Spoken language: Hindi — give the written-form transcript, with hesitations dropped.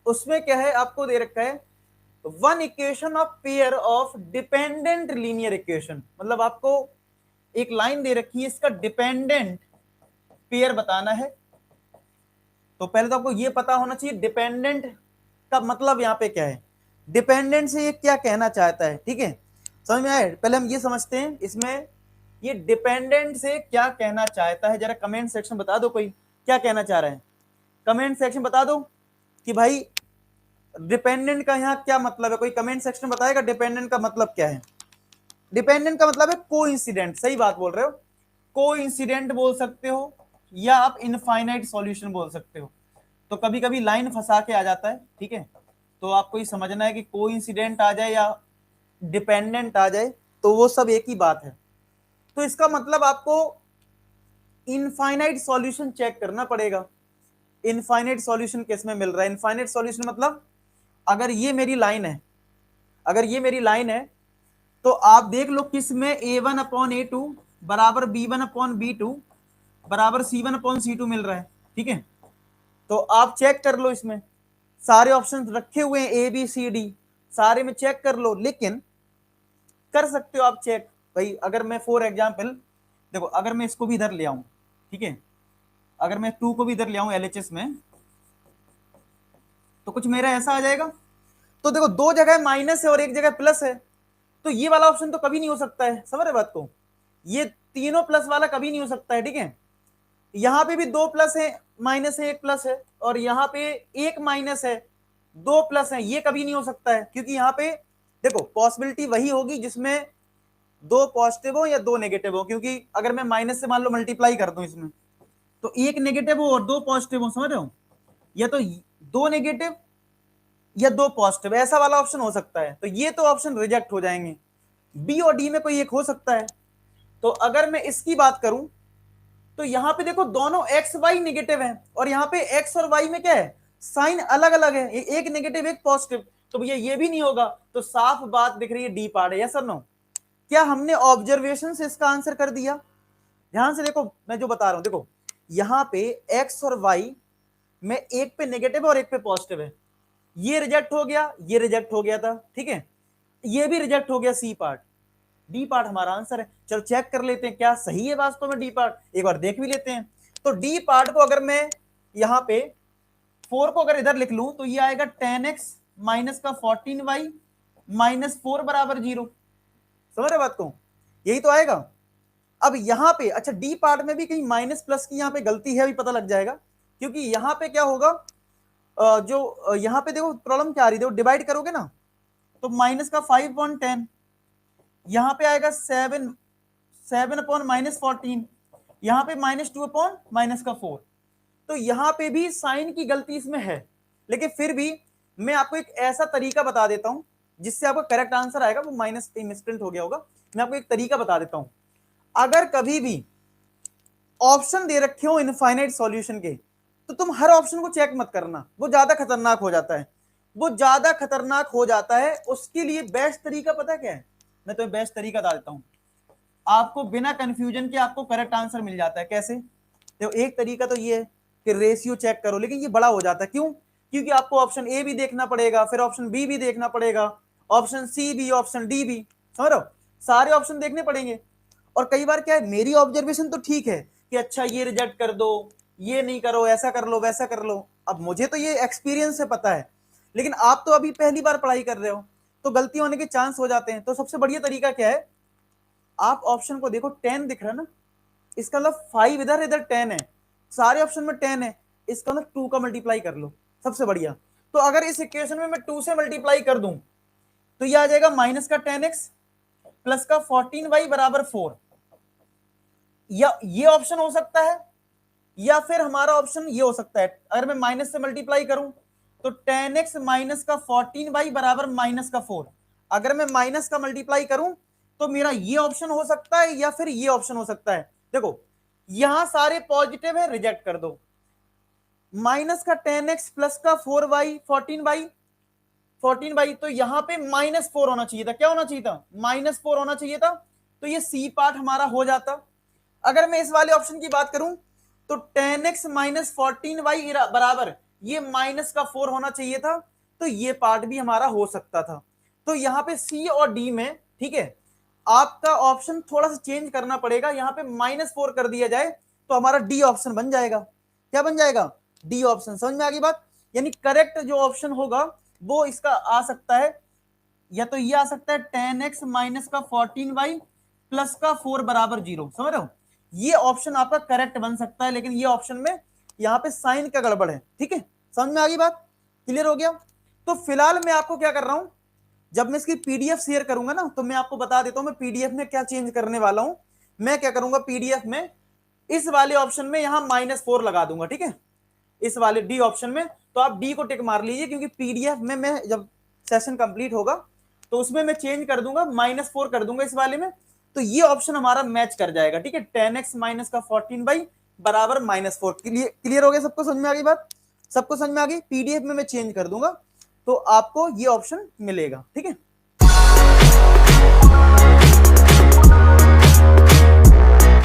उसमें क्या है, आपको दे रखा है one equation of pair of dependent linear equation, मतलब आपको एक लाइन दे रखी है, इसका डिपेंडेंट पेयर बताना है। तो पहले तो आपको ये पता होना चाहिए डिपेंडेंट का मतलब यहां पे क्या है, डिपेंडेंट से ये क्या कहना चाहता है, ठीक है, समझ में आए? पहले हम ये समझते हैं इसमें ये डिपेंडेंट से क्या कहना चाहता है। जरा कमेंट सेक्शन बता दो कोई क्या कहना चाह रहा है, कमेंट सेक्शन बता दो कि भाई डिपेंडेंट का यहाँ क्या मतलब है। कोई कमेंट सेक्शन बताएगा डिपेंडेंट का मतलब क्या है। डिपेंडेंट का मतलब है कोइंसिडेंट, सही बात बोल रहे हो, कोइंसिडेंट बोल सकते हो या आप इनफाइनाइट सॉल्यूशन बोल सकते हो। तो कभी कभी लाइन फंसा के आ जाता है, ठीक है, तो आपको ये समझना है कि कोइंसिडेंट आ जाए या डिपेंडेंट आ जाए तो वो सब एक ही बात है। तो इसका मतलब आपको इनफाइनाइट सॉल्यूशन चेक करना पड़ेगा। इनफाइनाइट सॉल्यूशन किस में मिल रहा है? इनफाइनाइट सॉल्यूशन मतलब अगर ये मेरी लाइन है, अगर ये मेरी लाइन है तो आप देख लो किस में a1 अपॉन a2 बराबर b1 अपॉन b2 बराबर c1 अपॉन c2 मिल रहा है, ठीक है। तो आप चेक कर लो, इसमें सारे ऑप्शन रखे हुए हैं ए बी सी डी, सारे में चेक कर लो। लेकिन कर सकते हो आप चेक, भाई अगर मैं फॉर एग्जाम्पल देखो, अगर मैं इसको भी इधर ले आऊं, ठीक है, अगर मैं 2 को भी इधर ले आऊं एलएचएस में, तो कुछ मेरा ऐसा आ जाएगा। तो देखो दो जगह माइनस है और एक जगह प्लस है, तो ये वाला ऑप्शन तो कभी नहीं हो सकता है, समझ रहे बात को, ये तीनों प्लस वाला कभी नहीं हो सकता है, ठीक है। यहां पे भी दो प्लस है, माइनस है, एक प्लस है, और यहां पे एक माइनस है, दो प्लस है, ये कभी नहीं हो सकता है, क्योंकि यहां पे देखो पॉसिबिलिटी वही होगी जिसमें दो पॉजिटिव हो या दो नेगेटिव हो, क्योंकि अगर मैं माइनस से मान लो मल्टीप्लाई कर दूं इसमें, तो एक नेगेटिव हो और दो पॉजिटिव हो, समझ रहे हो, या तो दो नेगेटिव या दो पॉजिटिव, ऐसा वाला ऑप्शन हो सकता है, तो ये तो ऑप्शन रिजेक्ट हो जाएंगे। बी और डी में कोई एक हो सकता है। तो अगर मैं इसकी बात करूं तो यहां पे देखो दोनों एक्स वाई नेगेटिव है, और यहां पे एक्स और वाई में क्या है, साइन अलग अलग है, एक नेगेटिव एक पॉजिटिव, तो भैया ये भी नहीं होगा। तो साफ बात दिख रही है, डी पार्ट है, यस और नो? क्या हमने ऑब्जर्वेशन से इसका आंसर कर दिया? ध्यान से देखो मैं जो बता रहा हूं, देखो यहां पे एक्स और वाई में एक पे नेगेटिव और एक पे पॉजिटिव है, ये रिजेक्ट हो गया, ये रिजेक्ट हो गया था, ठीक है, ये भी रिजेक्ट हो गया, सी पार्ट। डी पार्ट हमारा आंसर है। चलो चेक कर लेते हैं क्या सही है वास्तव में डी पार्ट, एक बार देख भी लेते हैं। तो डी पार्ट को अगर मैं यहां पे 4 को अगर इधर लिख लूं तो ये आएगा 10x माइनस का 14y माइनस 4 बराबर 0, समझ रहे बात को, यही तो आएगा। अब यहां पे अच्छा डी पार्ट में भी कहीं माइनस प्लस की यहां पे गलती है, अभी पता लग जाएगा, क्योंकि यहां पे क्या होगा, जो यहां पे देखो प्रॉब्लम क्या आ रही है, देखो डिवाइड करोगे ना तो माइनस का 5/10, यहां पे आएगा 7 अपॉन माइनस 14, यहां पे -2 अपॉन माइनस का 4। तो यहां पे भी साइन की गलती इसमें है, लेकिन फिर भी मैं आपको एक ऐसा तरीका बता देता हूं जिससे आपका करेक्ट आंसर आएगा। वो माइनस मिसप्रिंट हो गया होगा, मैं आपको एक तरीका बता देता हूं। अगर कभी भी ऑप्शन दे रखे हो इनफाइनाइट सॉल्यूशन के, तो तुम हर ऑप्शन को चेक मत करना, वो ज्यादा खतरनाक हो जाता है, वो ज्यादा खतरनाक हो जाता है। उसके लिए बेस्ट तरीका पता क्या है, मैं तुम्हें बेस्ट तरीका बता देता हूं, आपको बिना कंफ्यूजन के आपको करेक्ट आंसर मिल जाता है। कैसे? देखो एक तरीका तो ये है कि रेशियो चेक करो, लेकिन ये बड़ा हो जाता है, क्यों? क्योंकि आपको ऑप्शन ए भी देखना पड़ेगा, फिर ऑप्शन बी भी देखना पड़ेगा, ऑप्शन सी भी, ऑप्शन डी भी, समझ रहे हो, सारे ऑप्शन देखने पड़ेंगे। और कई बार क्या है, मेरी ऑब्जर्वेशन तो ठीक है कि अच्छा ये रिजेक्ट कर दो, ये नहीं करो, ऐसा कर लो, वैसा कर लो, अब मुझे तो ये एक्सपीरियंस से पता है, लेकिन आप तो अभी पहली बार पढ़ाई कर रहे हो, तो गलती होने के चांस हो जाते हैं। तो सबसे बढ़िया तरीका क्या है, आप ऑप्शन को देखो, 10 दिख रहा है ना, इसका मतलब 5 इधर, इधर 10 है, सारे ऑप्शन में 10 है, इसका मतलब 2 का मल्टीप्लाई कर लो, सबसे बढ़िया। तो अगर इस इक्वेशन में मैं 2 से मल्टीप्लाई कर दूं तो ये आ जाएगा माइनस का 10x प्लस का 14y बराबर 4, या ये ऑप्शन हो सकता है, या फिर हमारा ऑप्शन ये हो सकता है, अगर मैं माइनस से मल्टीप्लाई करूं तो 10x माइनस का 14y बराबर माइनस का 4, अगर मैं माइनस का मल्टीप्लाई करूं तो मेरा ये ऑप्शन हो सकता है या फिर ये ऑप्शन हो सकता है। देखो यहां सारे पॉजिटिव है, रिजेक्ट कर दो, माइनस का 10x प्लस का 4y 14y, तो यहां पे -4 होना चाहिए था, क्या होना चाहिए था, -4 होना चाहिए था, तो ये सी पार्ट हमारा हो जाता। अगर मैं इस वाले ऑप्शन की बात करूं तो 10x माइनस 14y बराबर ये -4 होना चाहिए था, तो ये पार्ट भी हमारा हो सकता था। तो यहाँ पे सी और डी में, ठीक है, आपका ऑप्शन थोड़ा सा चेंज करना पड़ेगा, यहाँ पे -4 कर दिया जाए तो हमारा डी ऑप्शन बन जाएगा। क्या बन जाएगा? D option. समझ में आ गई बात? यानी करेक्ट जो ऑप्शन होगा वो इसका आ सकता है, या तो ये आ सकता है tan x माइनस का 14y प्लस का 4 बराबर 0। समझ रहे हो? ये ऑप्शन आपका करेक्ट बन सकता है, लेकिन ये ऑप्शन में यहाँ पे साइन का गड़बड़ है। ठीक है, समझ में आ गई बात? क्लियर हो गया? तो फिलहाल मैं आपको क्या कर रहा हूं, जब मैं इसकी पीडीएफ शेयर करूंगा ना, तो मैं आपको बता देता हूं मैं पीडीएफ में क्या चेंज करने वाला हूं। मैं क्या करूंगा पीडीएफ में, इस वाले ऑप्शन में यहां -4 लगा दूंगा। ठीक है, इस वाले डी ऑप्शन में, तो आप डी को टिक मार लीजिए, क्योंकि पीडीएफ में मैं जब सेशन कंप्लीट होगा तो उसमें मैं चेंज कर दूंगा, -4 कर दूंगा इस वाले में, तो ये ऑप्शन हमारा मैच कर जाएगा। ठीक है, tan x माइनस का 14y बराबर -4। क्लियर हो गया? सबको समझ में आ गई बात? सबको समझ में आ गई? पीडीएफ में मैं चेंज कर दूंगा तो आपको ये ऑप्शन मिलेगा। ठीक है,